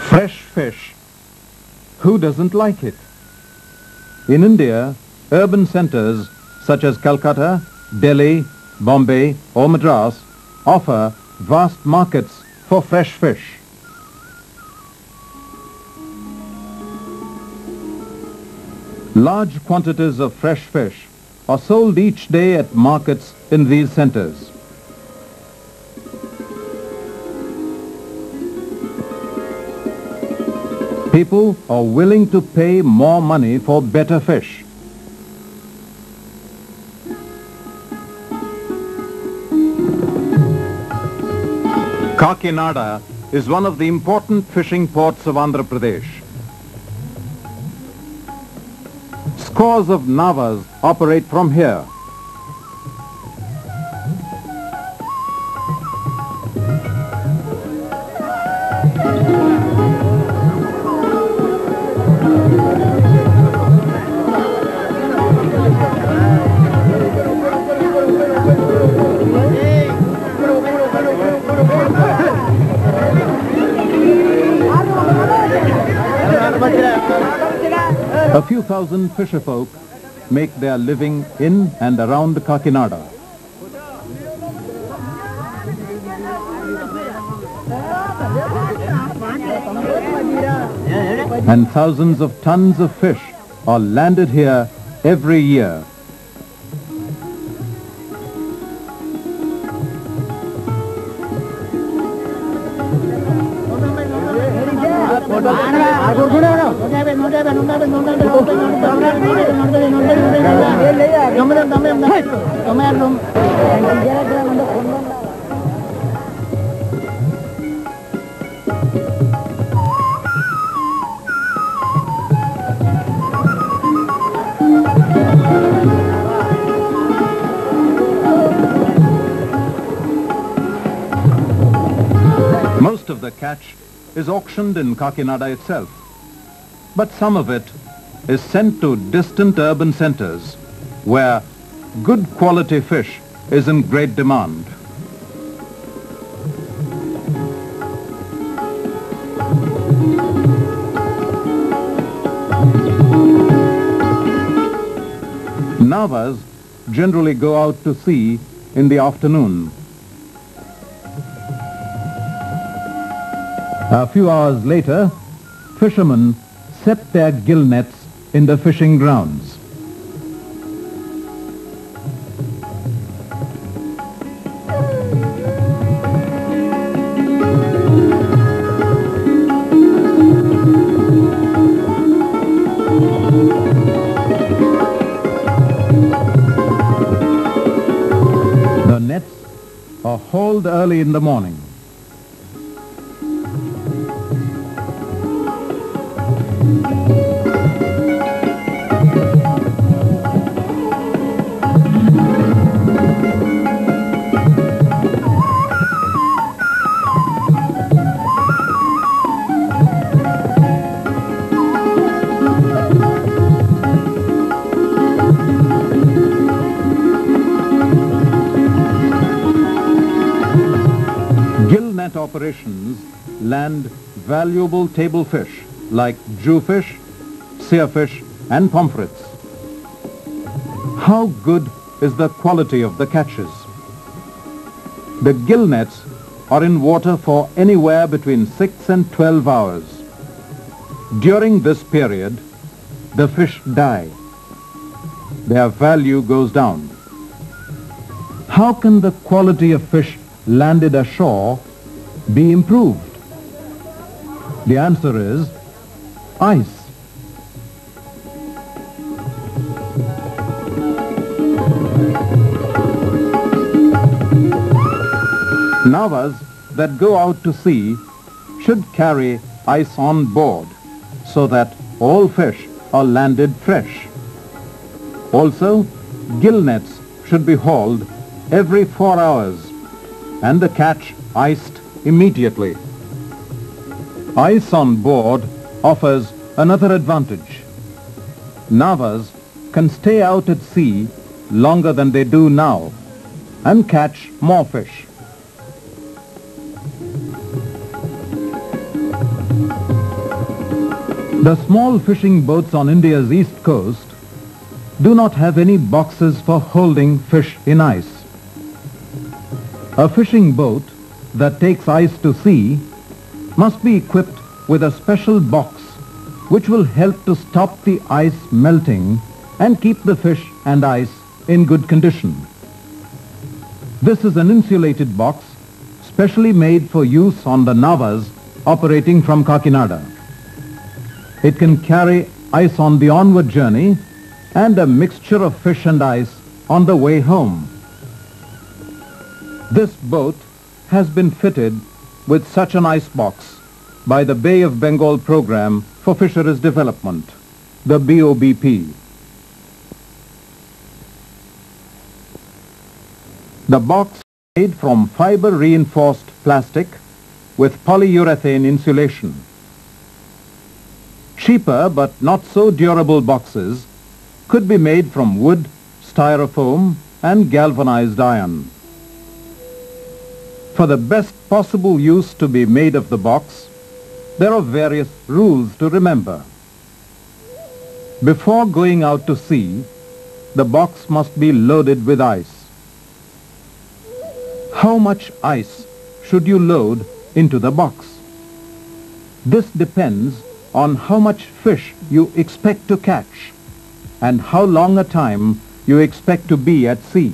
Fresh fish. Who doesn't like it? In India, urban centers such as Calcutta, Delhi, Bombay or Madras offer vast markets for fresh fish. Large quantities of fresh fish are sold each day at markets in these centers. People are willing to pay more money for better fish. Kakinada is one of the important fishing ports of Andhra Pradesh. Scores of navas operate from here. A few thousand fisherfolk make their living in and around Kakinada. And thousands of tons of fish are landed here every year. Most of the catch is auctioned in Kakinada itself, but some of it is sent to distant urban centers where good quality fish is in great demand. Navas generally go out to sea in the afternoon. A few hours later, fishermen set their gill nets in the fishing grounds. The nets are hauled early in the morning. Gill net operations land valuable table fish like jewfish, seerfish and pomfrets. How good is the quality of the catches? The gill nets are in water for anywhere between 6 and 12 hours. During this period, the fish die. Their value goes down. How can the quality of fish landed ashore be improved? The answer is ice. Navas that go out to sea should carry ice on board so that all fish are landed fresh. Also, gill nets should be hauled every 4 hours and the catch iced immediately. Ice on board offers another advantage. Navas can stay out at sea longer than they do now and catch more fish. The small fishing boats on India's east coast do not have any boxes for holding fish in ice. A fishing boat that takes ice to sea must be equipped with a special box which will help to stop the ice melting and keep the fish and ice in good condition. This is an insulated box specially made for use on the Navas operating from Kakinada. It can carry ice on the onward journey and a mixture of fish and ice on the way home. This boat has been fitted with such an ice box by the Bay of Bengal Program for Fisheries Development, the BOBP. The box is made from fiber-reinforced plastic with polyurethane insulation. Cheaper but not so durable boxes could be made from wood, styrofoam and galvanized iron. For the best possible use to be made of the box, there are various rules to remember. Before going out to sea, the box must be loaded with ice. How much ice should you load into the box? This depends on how much fish you expect to catch and how long a time you expect to be at sea.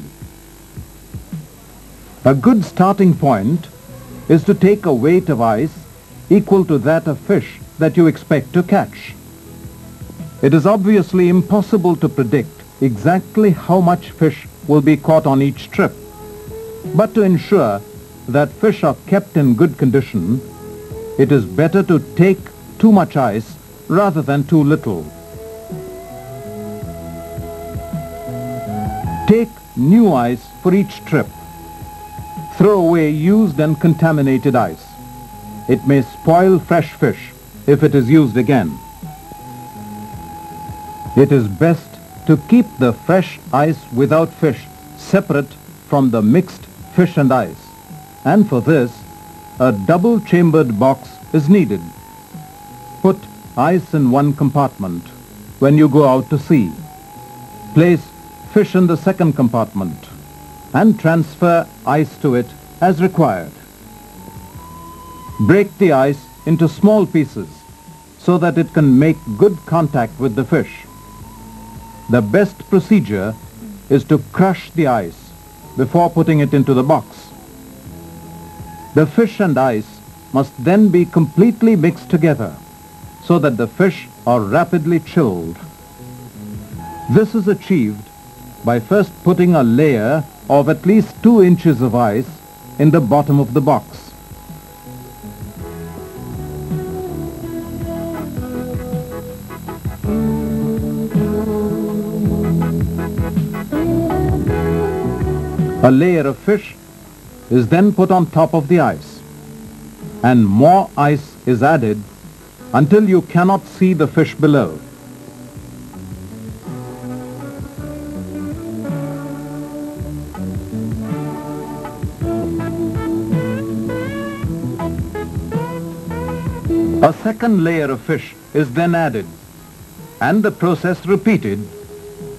A good starting point is to take a weight of ice equal to that of fish that you expect to catch. It is obviously impossible to predict exactly how much fish will be caught on each trip, but to ensure that fish are kept in good condition, it is better to take too much ice rather than too little. Take new ice for each trip. Throw away used and contaminated ice. It may spoil fresh fish if it is used again. It is best to keep the fresh ice without fish separate from the mixed fish and ice, and for this a double-chambered box is needed. Put ice in one compartment when you go out to sea. Place fish in the second compartment and transfer ice to it as required. Break the ice into small pieces so that it can make good contact with the fish. The best procedure is to crush the ice before putting it into the box. The fish and ice must then be completely mixed together so that the fish are rapidly chilled. This is achieved by first putting a layer of at least 2 inches of ice in the bottom of the box. A layer of fish is then put on top of the ice, and more ice is added until you cannot see the fish below. A second layer of fish is then added, and the process repeated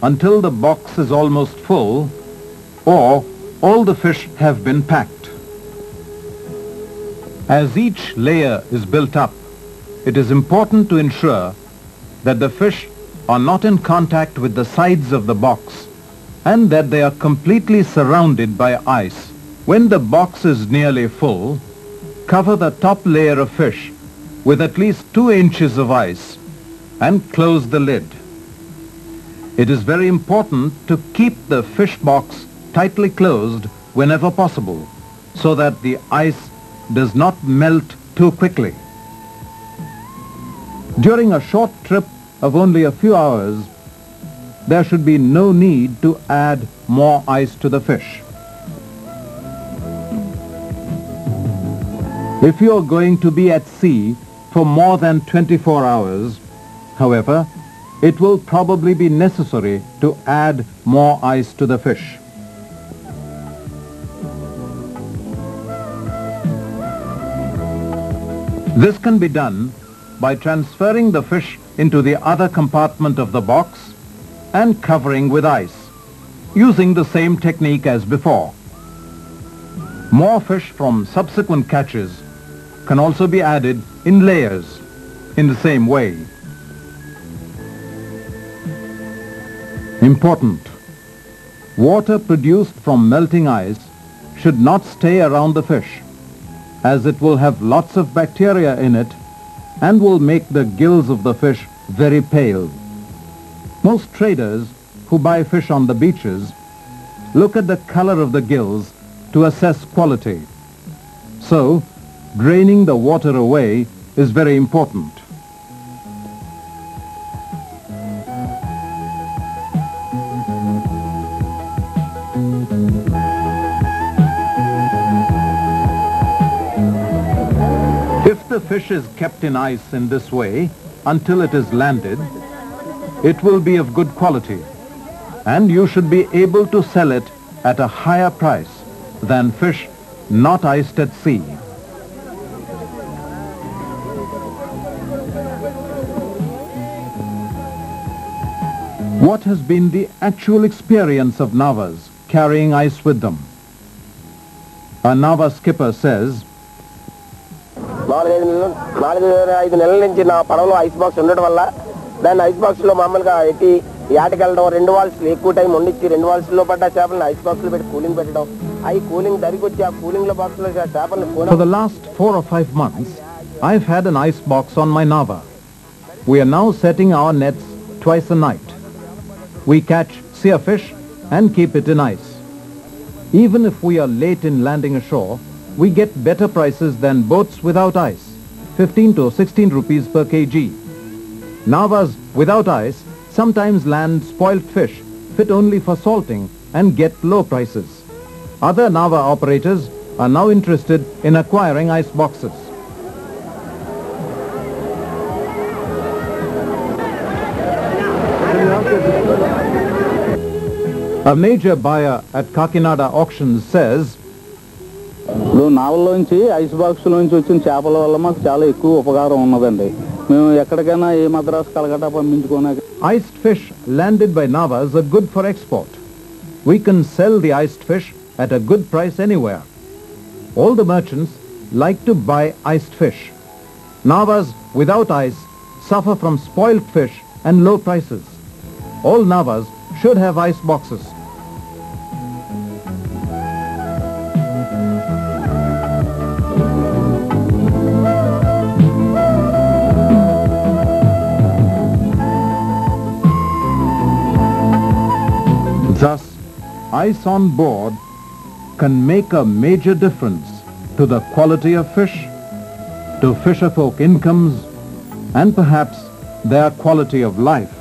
until the box is almost full or all the fish have been packed. As each layer is built up, it is important to ensure that the fish are not in contact with the sides of the box and that they are completely surrounded by ice. When the box is nearly full, cover the top layer of fish with at least 2 inches of ice and close the lid. It is very important to keep the fish box tightly closed whenever possible so that the ice does not melt too quickly. During a short trip of only a few hours, there should be no need to add more ice to the fish. If you are going to be at sea for more than 24 hours, however, it will probably be necessary to add more ice to the fish. This can be done by transferring the fish into the other compartment of the box and covering with ice, using the same technique as before. More fish from subsequent catches can also be added in layers in the same way. Important: water produced from melting ice should not stay around the fish, as it will have lots of bacteria in it and will make the gills of the fish very pale. Most traders who buy fish on the beaches look at the color of the gills to assess quality. So, draining the water away is very important. If the fish is kept in ice in this way until it is landed, it will be of good quality, and you should be able to sell it at a higher price than fish not iced at sea. What has been the actual experience of Navas carrying ice with them? A Nava skipper says, 4-5 నెలల నుంచి నా పడవలో ice box ఉండడం వల్ల దాన్ని ice బాక్స్లో మామూలుగా ఎట్టి యాటకెళ్ళడం 2 వాల్స్లు ఎక్కువ టైం వండించి 2 వాల్స్లో పడ్డ చేపలను ఐస్ బాక్స్లో పెట్టి కూలింగ్ పెట్టడం అవి కూలింగ్ దరికి వచ్చి ఆ కూలింగ్లో బాక్స్లో చేపలను. For the last 4 or 5 months, I've had an ice box on my Nava. We are now setting our nets twice a night. We catch sea fish and keep it in ice. Even if we are late in landing ashore, we get better prices than boats without ice, 15 to 16 rupees per kg. Navas without ice sometimes land spoiled fish fit only for salting and get low prices. Other Nava operators are now interested in acquiring ice boxes. A major buyer at Kakinada auctions says, నావల్లోంచి ice బాక్స్లోంచి వచ్చిన చేపల వల్ల మాకు చాలా ఎక్కువ ఉపకారం ఉన్నదండి. మేము ఎక్కడికైనా ఏ Madras Calcutta పంపించుకోనా. Iced fish landed by Navas are good for export. We can sell the iced fish at a good price anywhere. All the merchants like to buy iced fish. Navas without ice suffer from spoiled fish and low prices. All Navas should have ice boxes. Thus, ice on board can make a major difference to the quality of fish, to fisherfolk incomes, and perhaps their quality of life.